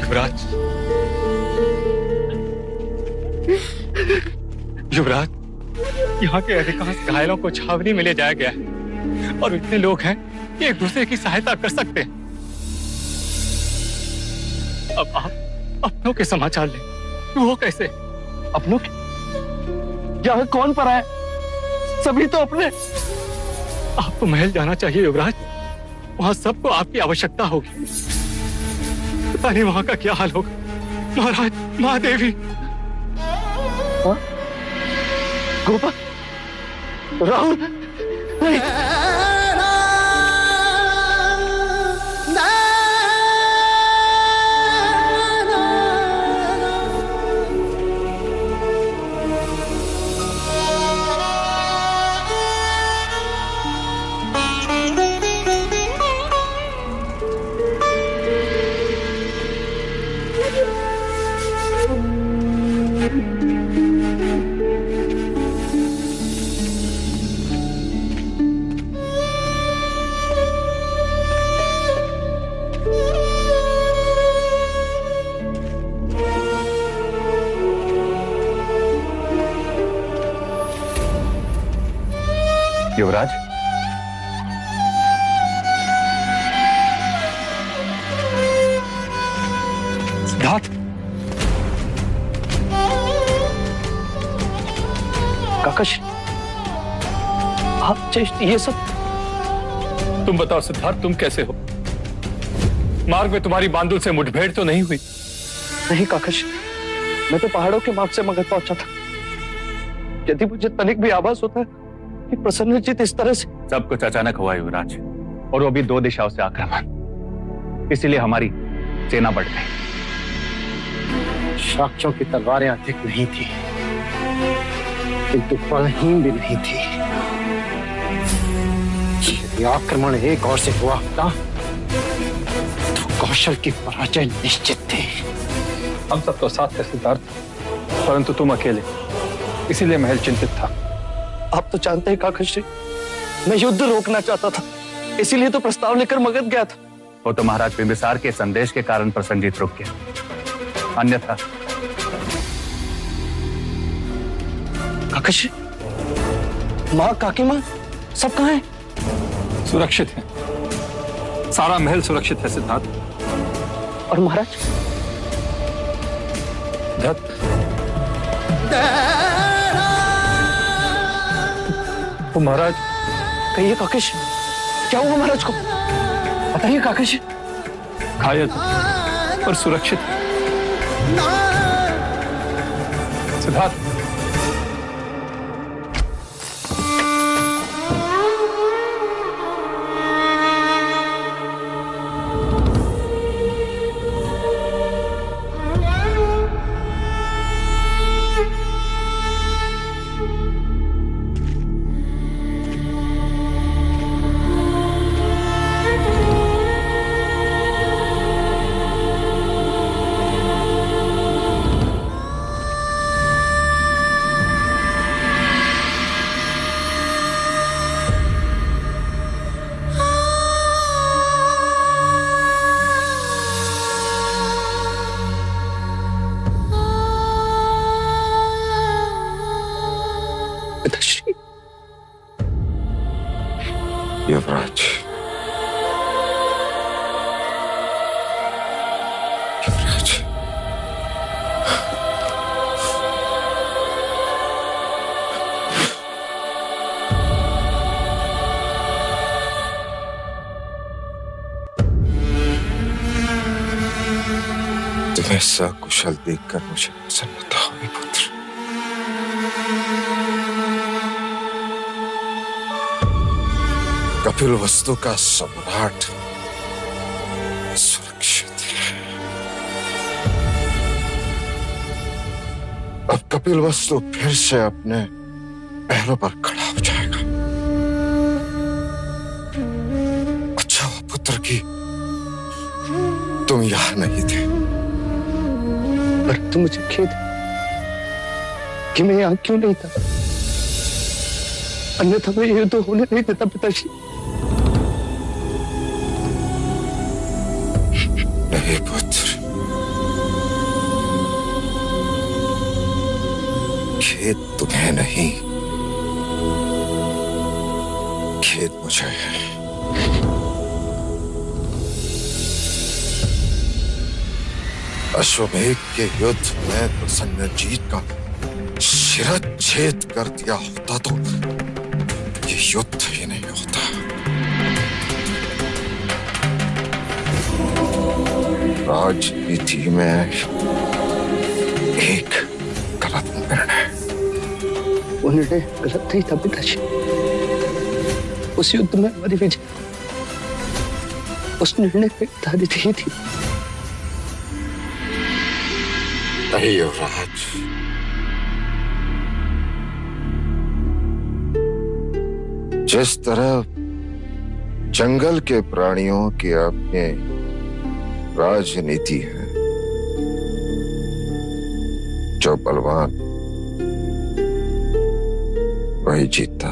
युवराज, युवराज, यहाँ के अधिकांश घायलों को छावनी में ले जाया गया है और इतने लोग हैं कि एक दूसरे की सहायता कर सकते हैं। अब आप अपनों के समाचार लें। वो कैसे? अपनों के? यहाँ कौन पड़ा है? सभी तो अपने। आपको महल जाना चाहिए युवराज। वहां सबको आपकी आवश्यकता होगी। पता नहीं वहां का क्या हाल होगा। महाराज, महादेवी, गोपा, राहुल, नहीं। युवराज, सिद्धार्थ, काकश, आप ये सब? तुम बताओ सिद्धार्थ, तुम कैसे हो? मार्ग में तुम्हारी बांदुल से मुठभेड़ तो नहीं हुई? नहीं काकश, मैं तो पहाड़ों के मार्ग से मगध पहुंचा था। यदि मुझे तनिक भी आभास होता है कि प्रसन्नजीत इस तरह से। सब कुछ अचानक हुआ युवराज, और वो भी 2 दिशाओं से आक्रमण। इसीलिए हमारी सेना बढ़ गई। शाक्यों की तलवारें अधिक नहीं थी, किंतु बलहीन भी नहीं थी। यदि आक्रमण एक और से हुआ होता तो कौशल की पराजय निश्चित थी। हम सब तो साथ थे सिद्धार्थ, परंतु तुम अकेले, इसीलिए महल चिंतित था। आप तो जानते हैं काकश जी, मैं युद्ध रोकना चाहता था, इसीलिए तो प्रस्ताव लेकर मगध गया था। वो तो महाराज बिंबिसार के संदेश के कारण प्रसन्नजीत रुक गया, अन्यथा। काकश, माँ, काकी माँ, सब कहाँ हैं? सुरक्षित है, सारा महल सुरक्षित है सिद्धार्थ। और महाराज? तो महाराज, कहिए काकश, क्या हुआ महाराज को? बताइए काकश। घायल पर सुरक्षित सिद्धार्थ। युवराज, युवराज, तुम्हें सकुशल देखकर मुझे प्रसन्नता हुई पुत्र। कपिलवस्तु का सम्राट सुरक्षित है। अब कपिलवस्तु फिर से अपने पैरों पर खड़ा हो जाएगा। तुम यहाँ नहीं थे। पर तो मुझे खेद है कि मैं यहाँ क्यों नहीं था, अन्यथा मैं ये तो होने नहीं देता पिताजी। नहीं पुत्र, खेद तुम्हें नहीं, खेद मुझे है। अश्वमेध के युद्ध में प्रसन्नजीत का शिरच्छेद कर दिया होता तो ये युद्ध ही नहीं होता। राजनीति में एक गलत निर्णय। वो निर्णय गलत नहीं था पिताजी। उस युद्ध में हमारी विजय उस निर्णय पे आधारित ही थी। नहीं युवराज, जिस तरह जंगल के प्राणियों की अपनी राजनीति है, जो बलवान वही जीतता,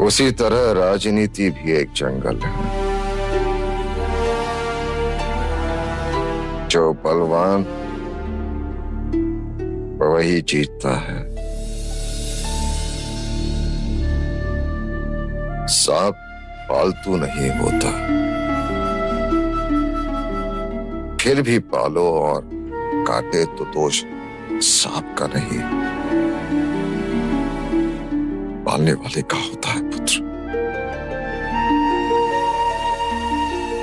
उसी तरह राजनीति भी एक जंगल है। जो बलवान वही जीतता है। सांप पालतू नहीं होता, फिर भी पालो और काटे तो दोष सांप का नहीं, पालने वाले का होता है पुत्र,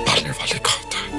पालने वाले का होता है।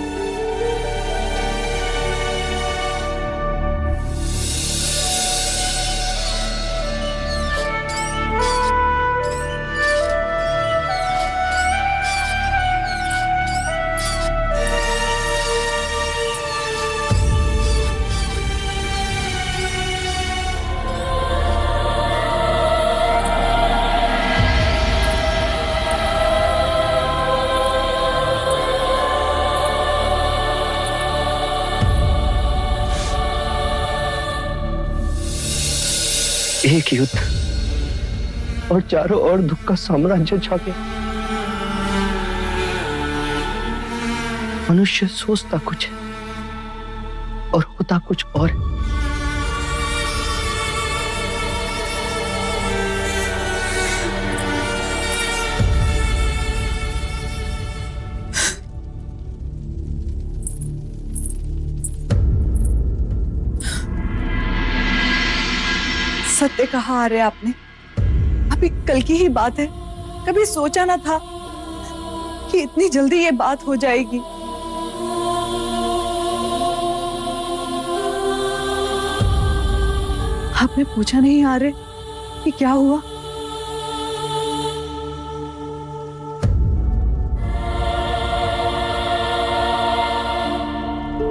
एक युद्ध और चारों ओर दुख का साम्राज्य छा गया। मनुष्य सोचता कुछ है और होता कुछ और है। सत्य कहा आ रहे आपने, अभी कल की ही बात है, कभी सोचा ना था कि इतनी जल्दी ये बात हो जाएगी। आपने पूछा नहीं आ रहे कि क्या हुआ?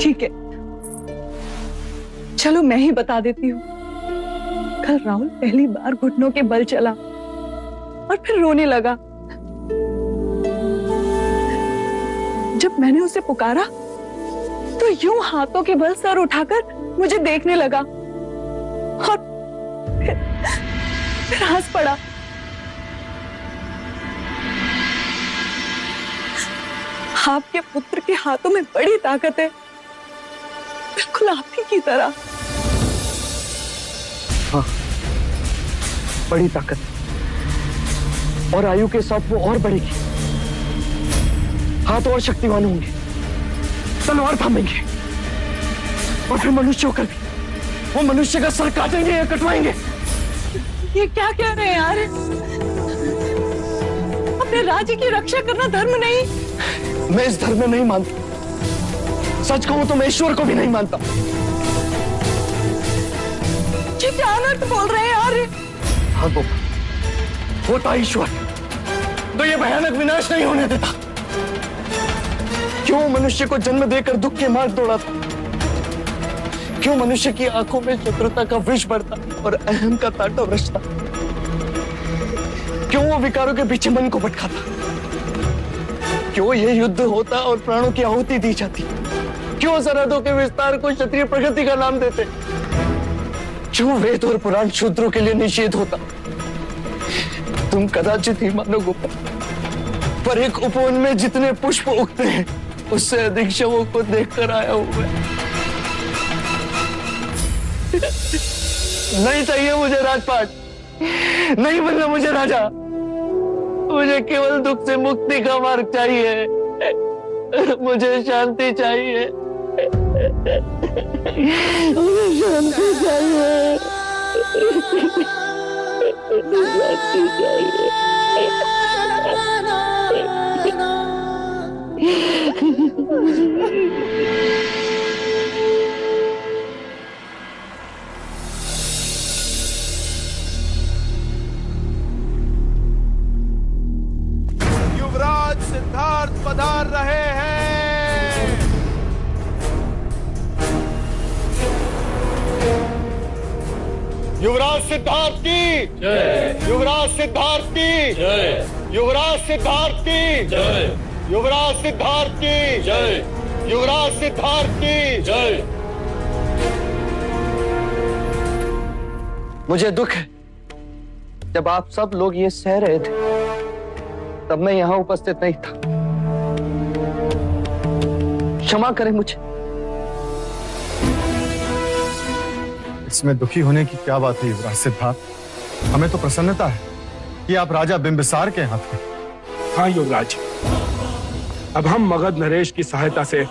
ठीक है, चलो मैं ही बता देती हूँ। कल राहुल पहली बार घुटनों के बल चला और फिर रोने लगा। जब मैंने उसे पुकारा तो यूं हाथों के बल सर उठाकर मुझे देखने लगा और फिर हंस पड़ा। आपके पुत्र के हाथों में बड़ी ताकत है, बिल्कुल आप ही की तरह। हाँ, बड़ी ताकत, और आयु के साथ वो और बढ़ेगी। हाथ और शक्तिवान होंगे, तलवार थामेंगे और फिर मनुष्य होकर भी वो मनुष्य का सर काटेंगे या कटवाएंगे। ये क्या कह रहे हैं यार? अपने राज्य की रक्षा करना धर्म नहीं? मैं इस धर्म में नहीं मानता। सच कहूं तो मैं ईश्वर को भी नहीं मानता। ये क्या अनर्थ बोल रहे हैं यार? हाँ गोपा, होता ईश्वर तो ये भयानक विनाश नहीं होने देता। क्यों मनुष्य को जन्म देकर दुख के मार्ग दौड़ाता? क्यों मनुष्य की आंखों में शत्रुता का विष बढ़ता और अहम का तांडव रचता? क्यों वो विकारों के पीछे मन को भटकाता? क्यों ये युद्ध होता और प्राणों की आहुति दी जाती? क्यों सरहदों के विस्तार को क्षत्रिय प्रगति का नाम देते? क्यों वेद और पुराण शूद्रों के लिए निषेध होता? तुम कदाचित ही मानो गोपाल, पर एक उपवन में जितने पुष्प उगते हैं उससे अधिक शवों को देखकर आया हूं मैं। नहीं चाहिए मुझे राजपाट, नहीं बनना मुझे राजा, मुझे केवल दुख से मुक्ति का मार्ग चाहिए, मुझे शांति चाहिए, मुझे शांति चाहिए, शांति चाहिए। युवराज सिद्धार्थ पधार रहे हैं। युवराज सिद्धार्थ की जय। युवराज सिद्धार्थ की जय। युवराज सिद्धार्थ की जय। युवराज सिद्धार्थ की जय। युवराज सिद्धार्थ की जय। मुझे दुख है, जब आप सब लोग ये सह रहे थे तब मैं यहां उपस्थित नहीं था। क्षमा करें मुझे। इसमें दुखी होने की क्या बात है युवराज सिद्धार्थ? हमें तो प्रसन्नता है कि आप राजा बिंबिसार के हाथ में। हाँ युवराज, अब हम मगध नरेश की सहायता से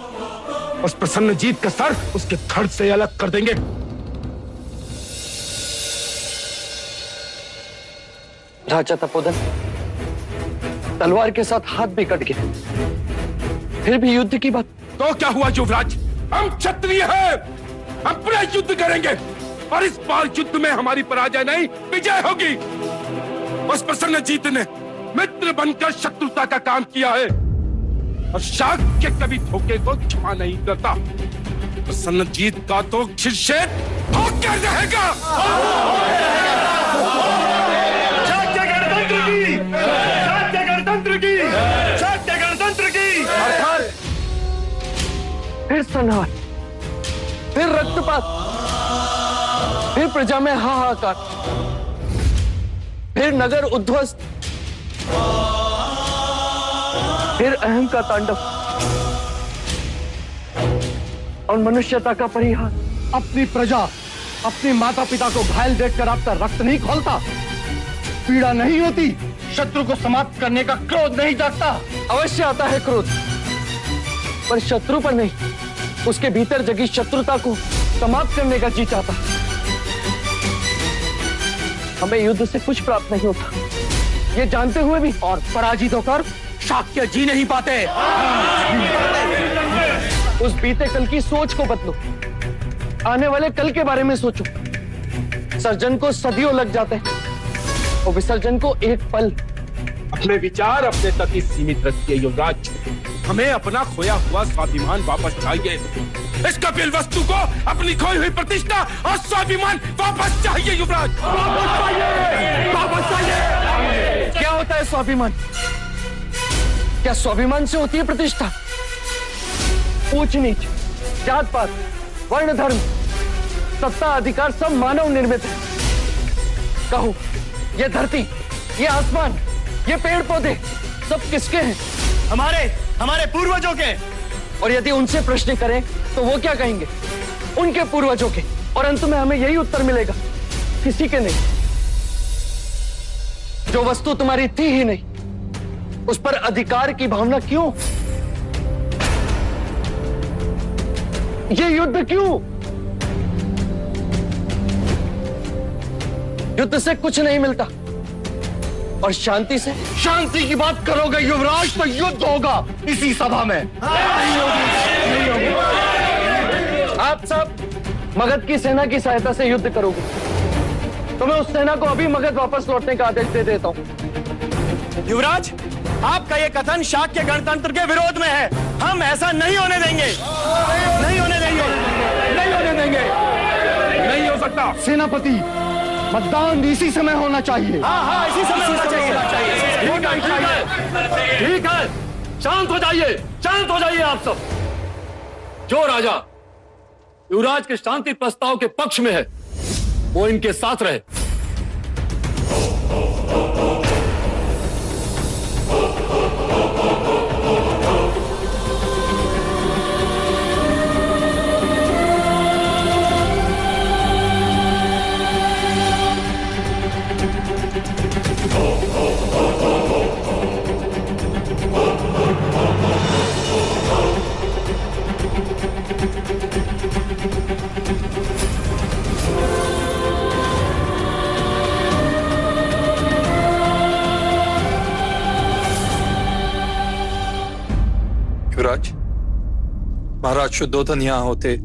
उस प्रसन्नजीत का सर उसके धड़ से अलग कर देंगे। राजा तपोधन, तलवार के साथ हाथ भी कट गए, फिर भी युद्ध की बात। तो क्या हुआ युवराज, हम क्षत्रिय हैं, हम पूरा युद्ध करेंगे और इस बार युद्ध में हमारी पराजय नहीं विजय होगी। उस प्रसन्नजीत ने मित्र बनकर शत्रुता का काम किया है और शाक्य कभी धोखे को क्षमा नहीं करता। प्रसन्नजीत का तो शिरछेद होकर रहेगा। सत्य गणतंत्र की, सत्य गणतंत्र की, सत्य गणतंत्र की। फिर संहार, फिर रक्तपात, फिर प्रजा में हाहाकार, फिर नगर उद्ध्वस्त, फिर अहम का तांडव और मनुष्यता का परिहार। अपनी प्रजा, अपनी माता पिता को घायल देखकर आपका रक्त नहीं खौलता, पीड़ा नहीं होती, शत्रु को समाप्त करने का क्रोध नहीं जागता। अवश्य आता है क्रोध, पर शत्रु पर नहीं, उसके भीतर जगी शत्रुता को समाप्त करने का जी चाहता। हमें युद्ध से कुछ प्राप्त नहीं होता, ये जानते हुए भी, और पराजित होकर शाक्य जी नहीं पाते। उस बीते कल की सोच को बदलो, आने वाले कल के बारे में सोचो। सर्जन को सदियों लग जाते हैं और विसर्जन को एक पल। अपने विचार अपने तक ही सीमित रखिए युवराज, हमें अपना खोया हुआ स्वाभिमान वापस चाहिए। इस कपिल वस्तु को अपनी खोई हुई प्रतिष्ठा और स्वाभिमान वापस चाहिए युवराज, वापस चाहिए, वापस चाहिए। क्या होता है स्वाभिमान? क्या स्वाभिमान से होती है प्रतिष्ठा? ऊंच नीच, जात पात, वर्ण धर्म, सत्ता अधिकार सब मानव निर्मित है। कहो, ये धरती, ये आसमान, ये पेड़ पौधे सब किसके हैं? हमारे पूर्वजों के। और यदि उनसे प्रश्न करें तो वो क्या कहेंगे? उनके पूर्वजों के। और अंत में हमें यही उत्तर मिलेगा, किसी के नहीं। जो वस्तु तुम्हारी थी ही नहीं, उस पर अधिकार की भावना क्यों? ये युद्ध क्यों? युद्ध से कुछ नहीं मिलता, और शांति से? शांति की बात करोगे युवराज तो युद्ध होगा इसी सभा में। नहीं होगी। आप सब मगध की सेना की सहायता से युद्ध करोगे, तो मैं उस सेना को अभी मगध वापस लौटने का आदेश दे देता हूं। युवराज, आपका ये कथन शाक्य गणतंत्र के विरोध में है। हम ऐसा नहीं होने देंगे, नहीं होने देंगे, नहीं होने देंगे। नहीं हो सकता। सेनापति, मतदान इसी समय होना चाहिए। हाँ, इसी समय होना चाहिए। ठीक है। शांत हो जाइए, शांत हो जाइए आप सब। जो राजा युवराज के शांति प्रस्ताव के पक्ष में है वो इनके साथ रहे। युवराज, महाराज शुद्धोधन यहाँ होते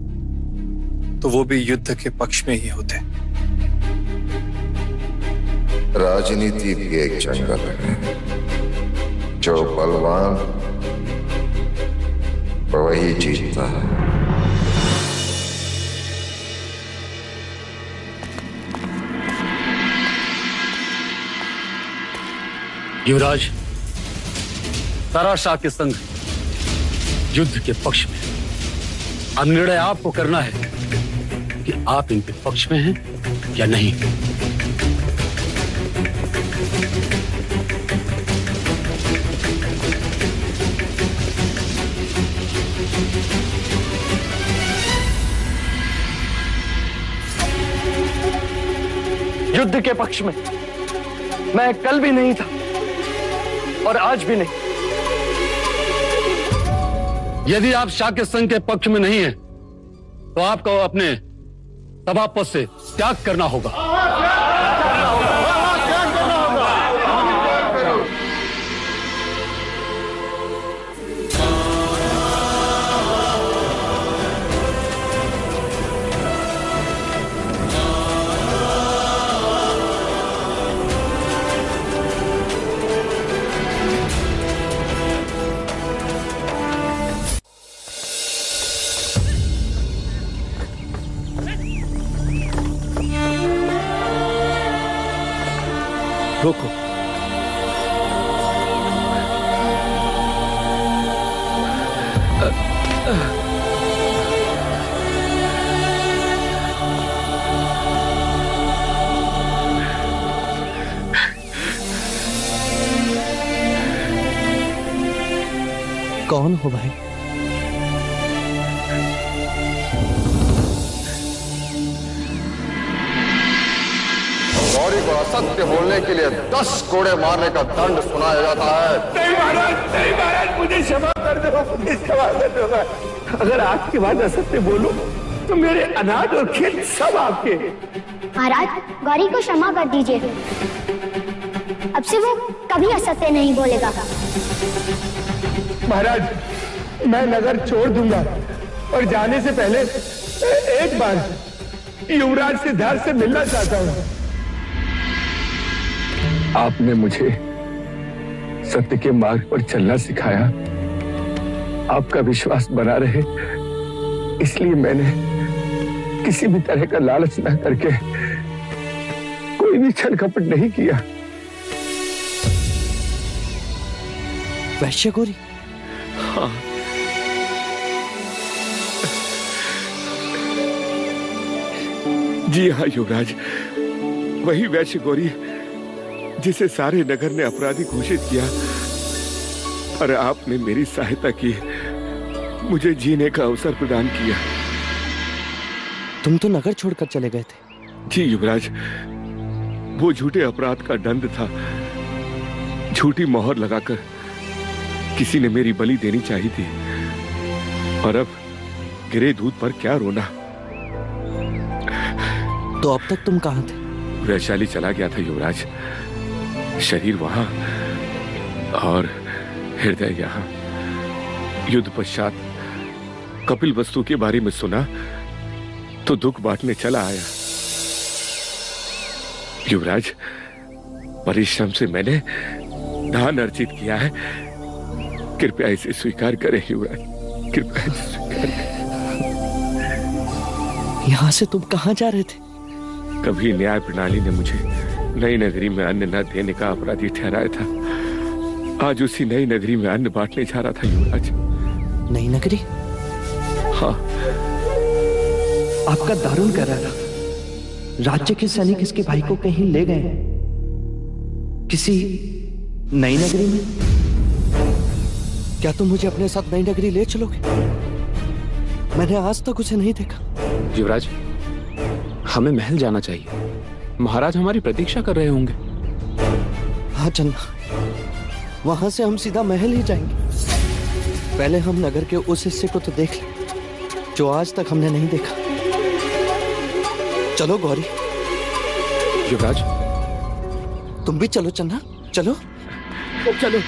तो वो भी युद्ध के पक्ष में ही होते। राजनीति भी एक जंगल है, जो बलवान वही जीतता है। युवराज, तारा शाह के संग युद्ध के पक्ष में। अब निर्णय आपको करना है कि आप इनके पक्ष में हैं या नहीं। युद्ध के पक्ष में मैं कल भी नहीं था और आज भी नहीं। यदि आप शाह के संघ के पक्ष में नहीं हैं, तो आपको अपने सभा पद से त्याग करना होगा। रोको। कौन हो भाई? गौरी को असत्य बोलने के लिए 10 कोड़े मारने का दंड सुनाया जाता है। नहीं महाराज, नहीं महाराज, मुझे क्षमा कर दो, मुझे क्षमा कर दो। अगर आज के बाद असत्य बोलो तो मेरे अनाज और खेत सब आपके। महाराज, गौरी को क्षमा कर दीजिए। अब से वो कभी असत्य नहीं बोलेगा। महाराज, मैं नगर छोड़ दूंगा और जाने से पहले एक बार युवराज सिद्धार्थ से मिलना चाहता हूँ। आपने मुझे सत्य के मार्ग पर चलना सिखाया। आपका विश्वास बना रहे, इसलिए मैंने किसी भी तरह का लालच न करके कोई भी छल कपट नहीं किया। वैश्य गौरी? हाँ, जी हाँ युवराज, वही वैश्य गौरी जिसे सारे नगर ने अपराधी घोषित किया, और आपने मेरी सहायता की, मुझे जीने का अवसर प्रदान किया। तुम तो नगर छोड़कर चले गए थे। जी युवराज, वो झूठे अपराध का दंड था। झूठी मोहर लगाकर किसी ने मेरी बलि देनी चाहिए थी, और अब गिरे दूध पर क्या रोना। तो अब तक तुम कहां थे? वैशाली चला गया था युवराज, शरीर वहां और हृदय यहाँ। युद्ध पश्चात कपिल वस्तु के बारे में सुना तो दुख बांटने चला आया। युवराज, परिश्रम से मैंने धन अर्जित किया है, कृपया इसे स्वीकार करें युवराज, कृपया इसे स्वीकार करें। यहां से तुम कहां जा रहे थे? कभी न्याय प्रणाली ने मुझे नई नगरी में अन्न न देने का अपराधी ठहराया था, आज उसी नई नगरी में अन्न बांटने जा रहा था युवराज। नई नगरी? हाँ। आपका दारुण कह रहा था, राज्य के सैनिक इसके भाई को कहीं ले गए हैं, किसी नई नगरी में। क्या तुम मुझे अपने साथ नई नगरी ले चलोगे? मैंने आज तक उसे नहीं देखा। युवराज, हमें महल जाना चाहिए, महाराज हमारी प्रतीक्षा कर रहे होंगे। हाँ चलना, वहां से हम सीधा महल ही जाएंगे। पहले हम नगर के उस हिस्से को तो देख लें जो आज तक हमने नहीं देखा। चलो गौरी। युवराज, तुम भी चलो चन्ना, चलो चलो।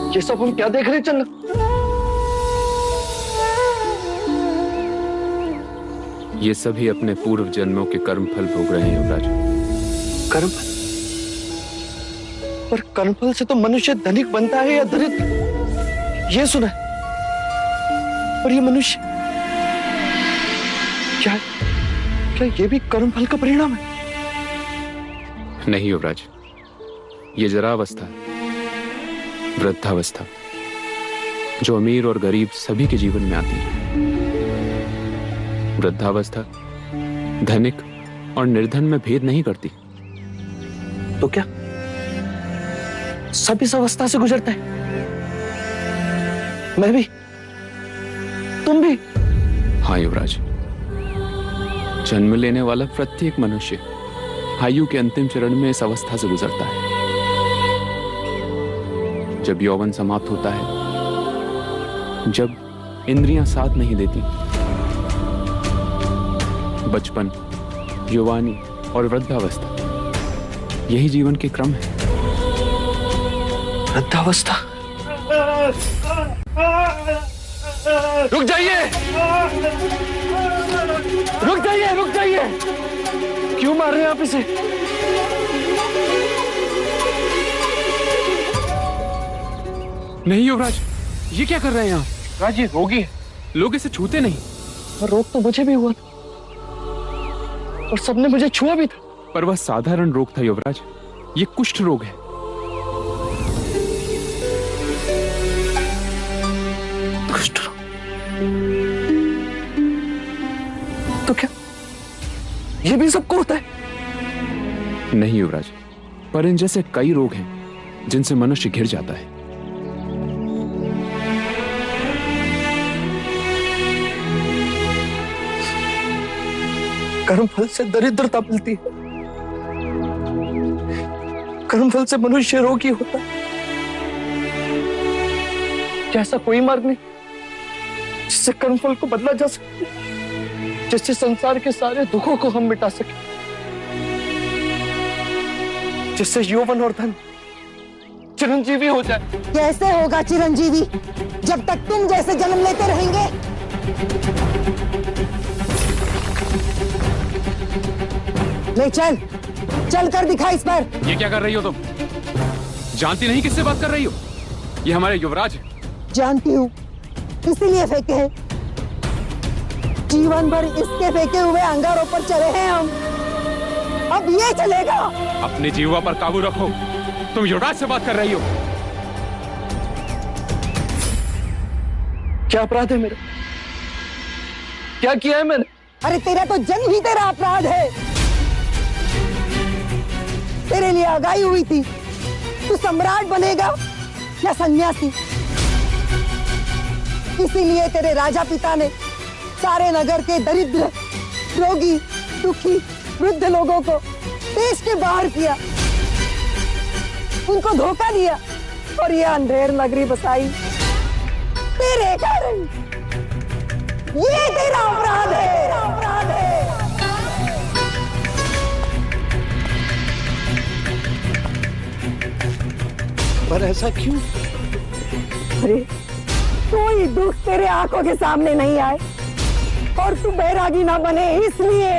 ये सब हम क्या देख रहे हैं चन्ना? ये सभी अपने पूर्व जन्मों के कर्मफल भोग रहे हैं युवराज। कर्मफल? पर कर्मफल से तो मनुष्य धनिक बनता है या दरिद्र, ये सुना है। पर ये मनुष्य क्या ये भी कर्मफल का परिणाम है? नहीं युवराज, ये जरावस्था, वृद्धावस्था, जो अमीर और गरीब सभी के जीवन में आती है। वृद्धावस्था धनिक और निर्धन में भेद नहीं करती। तो क्या सब इस अवस्था से गुजरते हैं? मैं भी, तुम भी? हाँ युवराज, जन्म लेने वाला प्रत्येक मनुष्य आयु के अंतिम चरण में इस अवस्था से गुजरता है। जब यौवन समाप्त होता है, जब इंद्रियां साथ नहीं देती, बचपन, युवानी और वृद्धावस्था, यही जीवन के क्रम है। वृद्धावस्था? रुक जाइए, रुक जाइए, रुक जाइए! क्यों मार रहे हैं आप इसे? नहीं युवराज, ये क्या कर रहे हैं आप? राज, ये रोगी है। लोग इसे छूते नहीं। रोग तो मुझे भी हुआ था और सबने मुझे छुआ भी था। पर वह साधारण रोग था युवराज, ये कुष्ठ रोग है। कुष्ठ रोग? तो क्या ये भी सबको होता है? नहीं युवराज, पर इन जैसे कई रोग हैं जिनसे मनुष्य घिर जाता है। कर्मफल से दरिद्रता मिलती है, कर्मफल से मनुष्य रोगी होता है। क्या ऐसा कोई मार्ग नहीं जिससे कर्मफल को बदला जा सके, जिससे संसार के सारे दुखों को हम मिटा सके, जिससे यौवन और धन चिरंजीवी हो जाए? कैसे होगा चिरंजीवी जब तक तुम जैसे जन्म लेते रहेंगे? ले चल, चल कर दिखा इस पर। ये क्या कर रही हो तुम? जानती नहीं किससे बात कर रही हो? ये हमारे युवराज है। जानती हूँ, इसीलिए फेंके हैं। जीवन भर इसके फेंके हुए अंगारों पर चले हैं हम, अब ये चलेगा? अपनी जीवा पर काबू रखो, तुम युवराज से बात कर रही हो। क्या अपराध है मेरा? क्या किया है मैंने? अरे तेरा तो जन्म ही तेरा अपराध है। तेरे लिए आगाही हुई थी, तू सम्राट बनेगा या सन्यासी। इसीलिए तेरे राजा पिता ने सारे नगर के दरिद्र, रोगी, दुखी, वृद्ध लोगों को देश के बाहर किया, उनको धोखा दिया और ये अंधेर नगरी बसाई तेरे कारण। ये तेरा अपराध है, अपराध है। पर ऐसा क्यों? अरे कोई दुख तेरे आंखों के सामने नहीं आए और तू बैरागी ना बने, इसलिए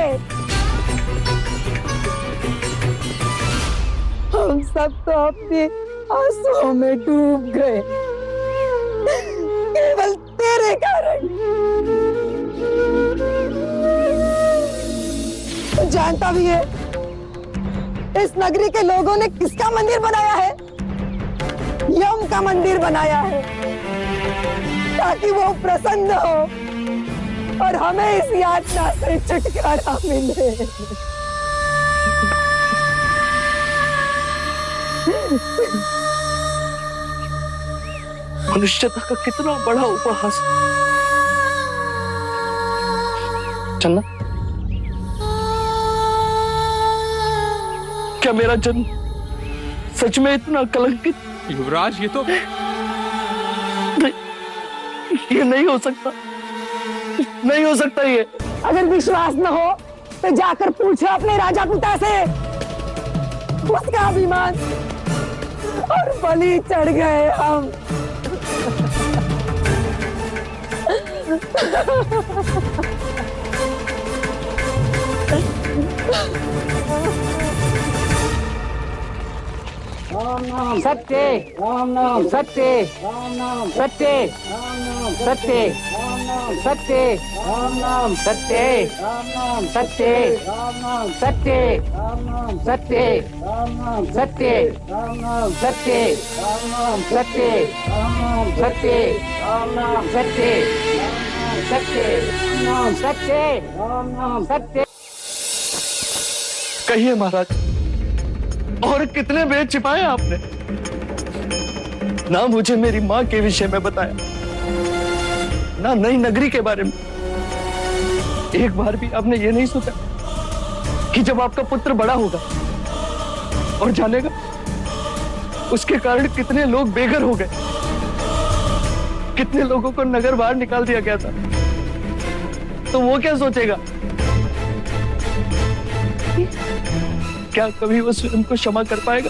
हम सब तो अपने आंसुओं में डूब गए, केवल तेरे कारण। तू जानता भी है इस नगरी के लोगों ने किसका मंदिर बनाया है? यम का मंदिर बनाया है, ताकि वो प्रसन्न हो और हमें इस यातना से छुटकारा मिले। मनुष्यता का कितना बड़ा उपहास। चलना, क्या मेरा जन्म सच में इतना कलंकित? युवराज, ये तो नहीं, ये नहीं हो सकता, नहीं हो सकता ये। अगर विश्वास न हो तो जाकर पूछो अपने राजा पिता से। उसका अभिमान और बलि चढ़ गए हम। सत्य, सत्य, सत्य, सत्य, सत्य, सत्य, सत्य, सत्य, सत्य, सत्य, सत्य, सत्य, सत्य, सत्य, सत्य। कहिए महाराज, और कितने वेद छिपाए आपने? ना मुझे मेरी माँ के विषय में बताया, ना नई नगरी के बारे में। एक बार भी आपने ये नहीं सोचा कि जब आपका पुत्र बड़ा होगा और जानेगा उसके कारण कितने लोग बेघर हो गए, कितने लोगों को नगर बाहर निकाल दिया गया था, तो वो क्या सोचेगा? क्या कभी वो स्वयं को क्षमा कर पाएगा?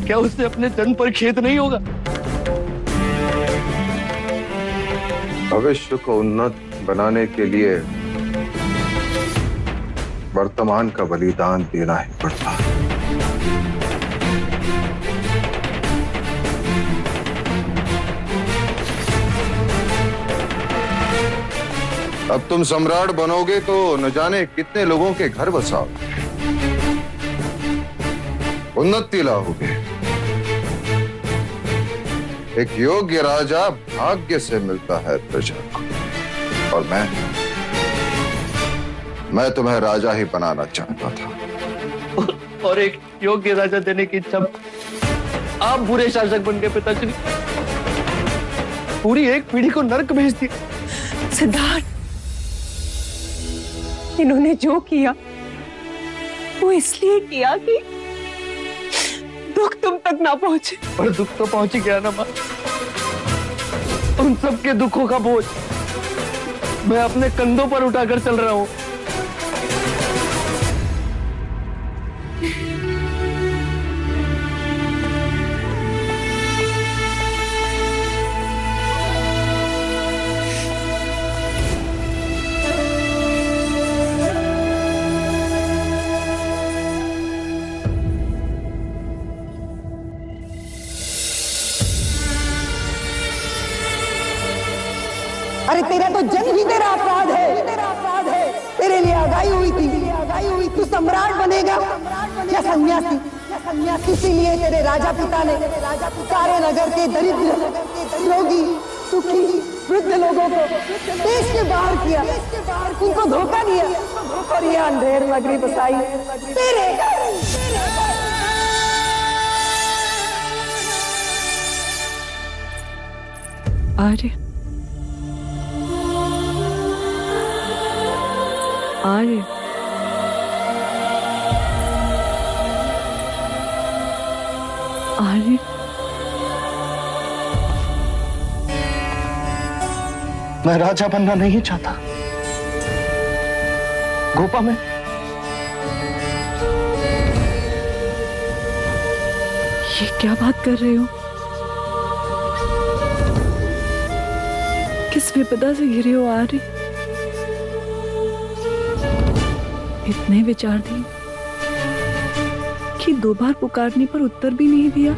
क्या उसे अपने जन्म पर खेद नहीं होगा? भविष्य को उन्नत बनाने के लिए वर्तमान का बलिदान देना ही पड़ता है। अब तुम सम्राट बनोगे तो न जाने कितने लोगों के घर बसाओ, उन्नति लाओगे। एक योग्य राजा भाग्य से मिलता है प्रजा को, और मैं तुम्हें राजा ही बनाना चाहता था। और एक योग्य राजा देने की इच्छा आप बुरे शासक बन गए पिताश्री। पूरी एक पीढ़ी को नरक भेज दी। सिद्धार्थ, इन्होंने जो किया वो इसलिए किया कि दुख तुम तक ना पहुंचे। पर दुख तो पहुंच ही गया ना मां। उन सबके दुखों का बोझ मैं अपने कंधों पर उठाकर चल रहा हूं। अरे तेरा तो जन्म ही तेरा अपराध है, तेरे लिए आगाई हुई थी। तू सम्राट बनेगा या सन्यासी? इसीलिए तेरे राजा पिता ने सारे नगर के दरिद्र, रोगी, दुखी, वृद्ध लोगों को देश के बाहर किया, उनको धोखा दिया और ये अंधेर नगरी बसाई तेरे आर्य। आर्य, आर्य, मैं राजा बनना नहीं चाहता गोपा। मैं ये क्या बात कर रहे हो? किस विपदा से घिरे हो आर्य? इतने विचार दिए कि 2 बार पुकारने पर उत्तर भी नहीं दिया।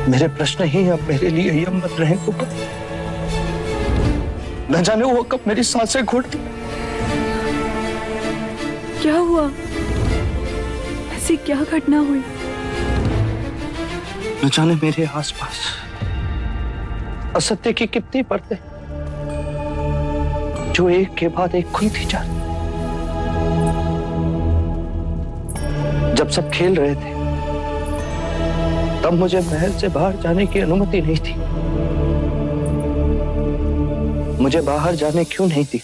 मेरे प्रश्न ही अब मेरे लिए यम बन रहे हैं गोपा। न जाने वो कब मेरी सांसें घुट दी। क्या हुआ? ऐसी क्या घटना हुई? न जाने मेरे आसपास असत्य की कितनी परतें जो एक के बाद एक खुलती जा रही। जब सब खेल रहे थे तब मुझे महल से बाहर जाने की अनुमति नहीं थी। मुझे बाहर जाने क्यों नहीं थी?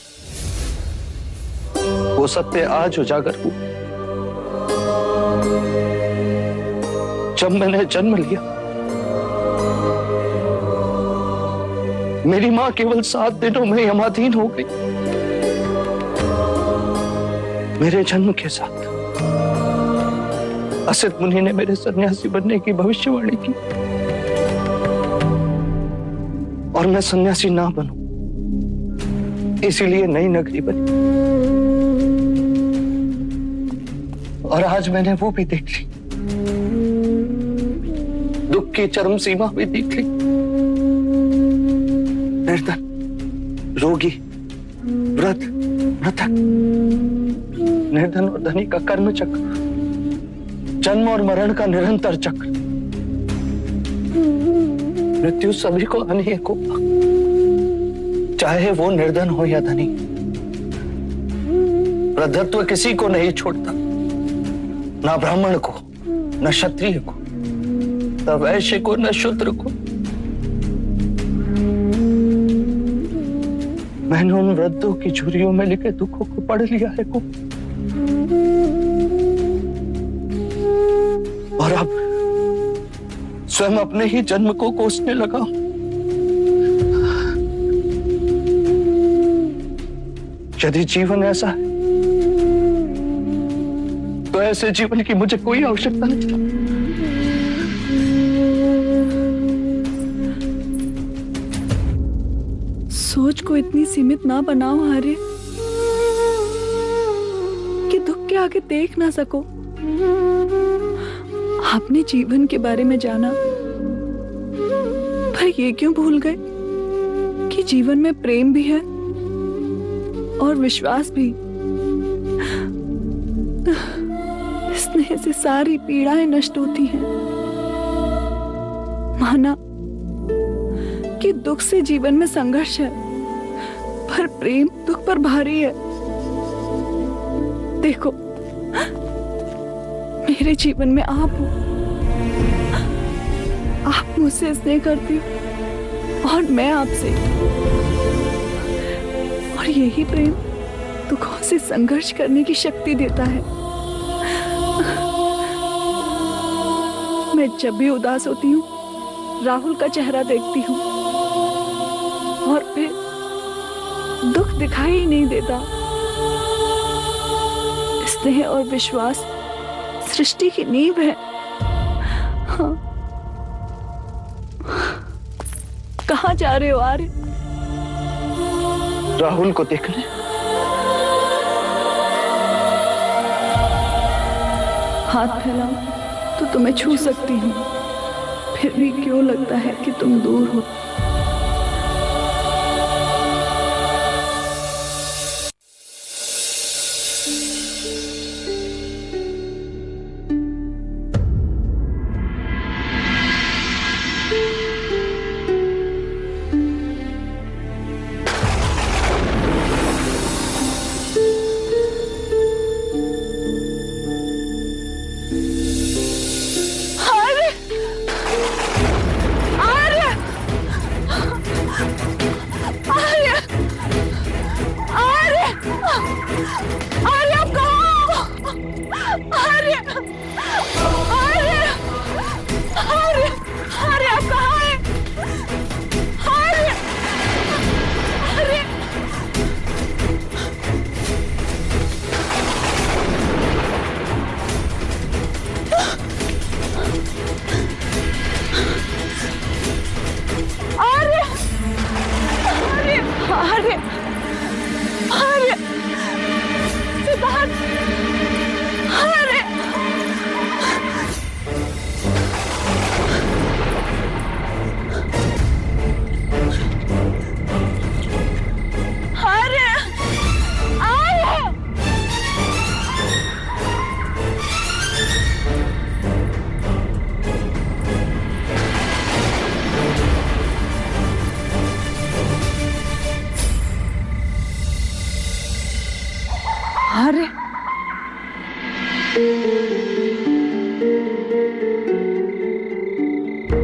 वो सत्य आज उजागर हुआ। जब मैंने जन्म लिया मेरी मां केवल 7 दिनों में यमाधीन हो गई। मेरे जन्म के साथ असित मुनि ने मेरे सन्यासी बनने की भविष्यवाणी की और मैं सन्यासी ना बनूं, इसीलिए नई नगरी बनी। और आज मैंने वो भी देख ली, दुख की चरम सीमा भी देख ली। निर्धन, रोगी, वृद्ध, मृतक, निर्धन और धनी का कर्म चक्र, जन्म और मरण का निरंतर चक्र। मृत्यु सभी को आनी है को, चाहे वो निर्धन हो या धनी। वृद्धत्व किसी को नहीं छोड़ता, ना ब्राह्मण को, न क्षत्रिय को, न वैश्य को, न शूद्र को। मैंने उन वृद्धों की झुर्रियों में लिखे दुखों को पढ़ लिया है को, और अब स्वयं अपने ही जन्म को कोसने लगा। यदि जीवन ऐसा है तो ऐसे जीवन की मुझे कोई आवश्यकता नहीं। सोच को इतनी सीमित ना बनाओ आर्य कि दुख के आगे देख ना सको। आपने जीवन के बारे में जाना, पर ये क्यों भूल गए कि जीवन में प्रेम भी है और विश्वास भी। स्नेह से सारी पीड़ाएं नष्ट होती हैं। माना कि दुख से जीवन में संघर्ष है, पर प्रेम दुख पर भारी है। देखो, मेरे जीवन में आप हो, आप मुझसे स्नेह करती हो और मैं आपसे, और यही प्रेम दुखों से संघर्ष करने की शक्ति देता है। मैं जब भी उदास होती हूँ, राहुल का चेहरा देखती हूँ और फिर दुख दिखाई ही नहीं देता। स्नेह और विश्वास सृष्टि की नींव है। हाँ। कहाँ जा रहे हो आर्य? राहुल को देखने। हाथ फैलाओ तो तुम्हें छू सकती हूँ, फिर भी क्यों लगता है कि तुम दूर हो?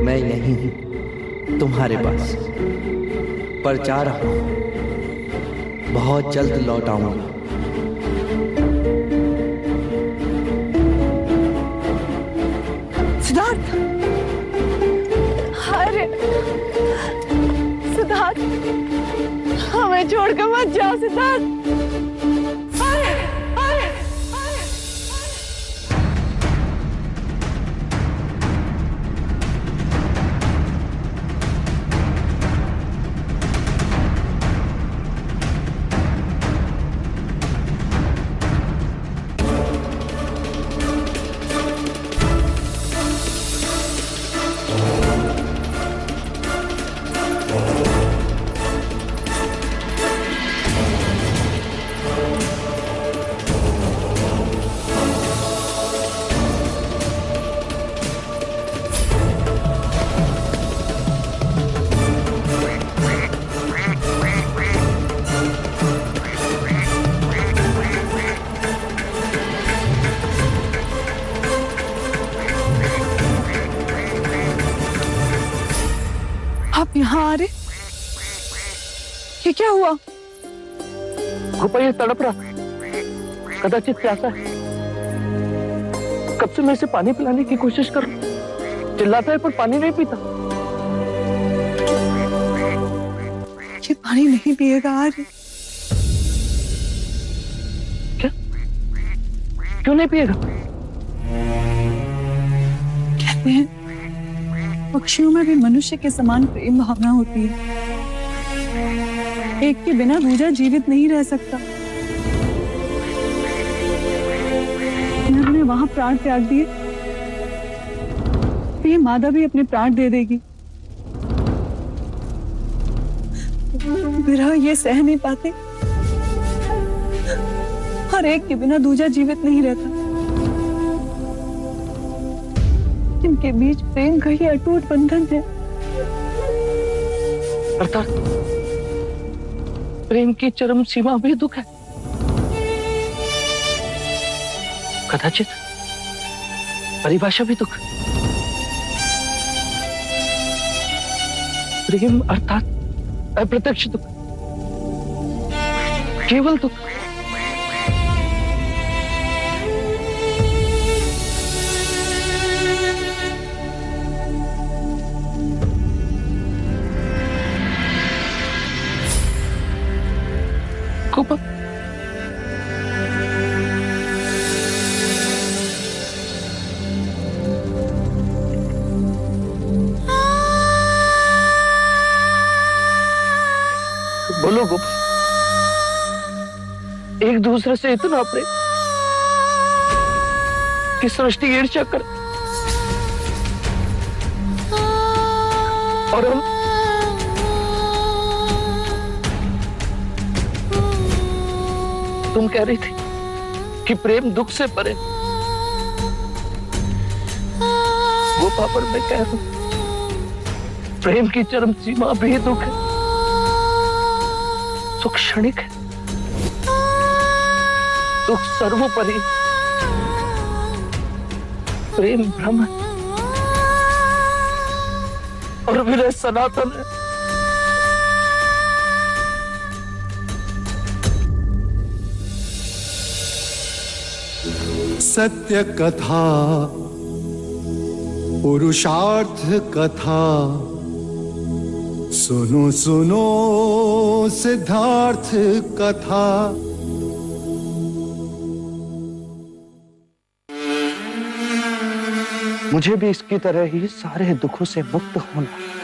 मैं यहीं हूं तुम्हारे पास, पर जा रहा हूं, बहुत जल्द लौट आऊंगा। सिद्धार्थ, अरे सिद्धार्थ, हमें छोड़कर मत जाओ सिद्धार्थ। आप यहाँ आ रहे? ये क्या हुआ? गोपाल तड़प रहा, कदाचित प्यासा है। कब से मैं इसे पानी पिलाने की कोशिश कर रहा हूं, चिल्लाता है पर पानी नहीं पीता। ये पानी नहीं पिएगा आर्य। क्या? क्यों नहीं पिएगा? कहते हैं पक्षियों में भी मनुष्य के समान प्रेम भावना होती है। एक के बिना दूसरा जीवित नहीं रह सकता। नर ने वहां प्राण त्याग दिए, तो ये मादा भी अपने प्राण दे देगी। विरह ये सह नहीं पाते, और एक के बिना दूजा जीवित नहीं रहता। इनके बीच प्रेम का ही अटूट बंधन है। अर्थात प्रेम की चरम सीमा भी दुख है। कदाचित परिभाषा भी दुख। प्रेम अर्थात अप्रत्यक्ष दुख, केवल दुख। गोपा, बोलो गोपा, एक दूसरे से इतना प्रेम कि सृष्टि ईर्ष्या कर, और हम तुम कह रही थी कि प्रेम दुख से परे। गोपा, पर मैं कह रहा हूं प्रेम की चरम सीमा भी दुख है। सुख क्षणिक है, दुख सर्वोपरि। प्रेम भ्रम है और विरह सनातन है। सत्य कथा, पुरुषार्थ कथा, सुनो सुनो सिद्धार्थ कथा। मुझे भी इसकी तरह ही सारे दुखों से मुक्त होना है।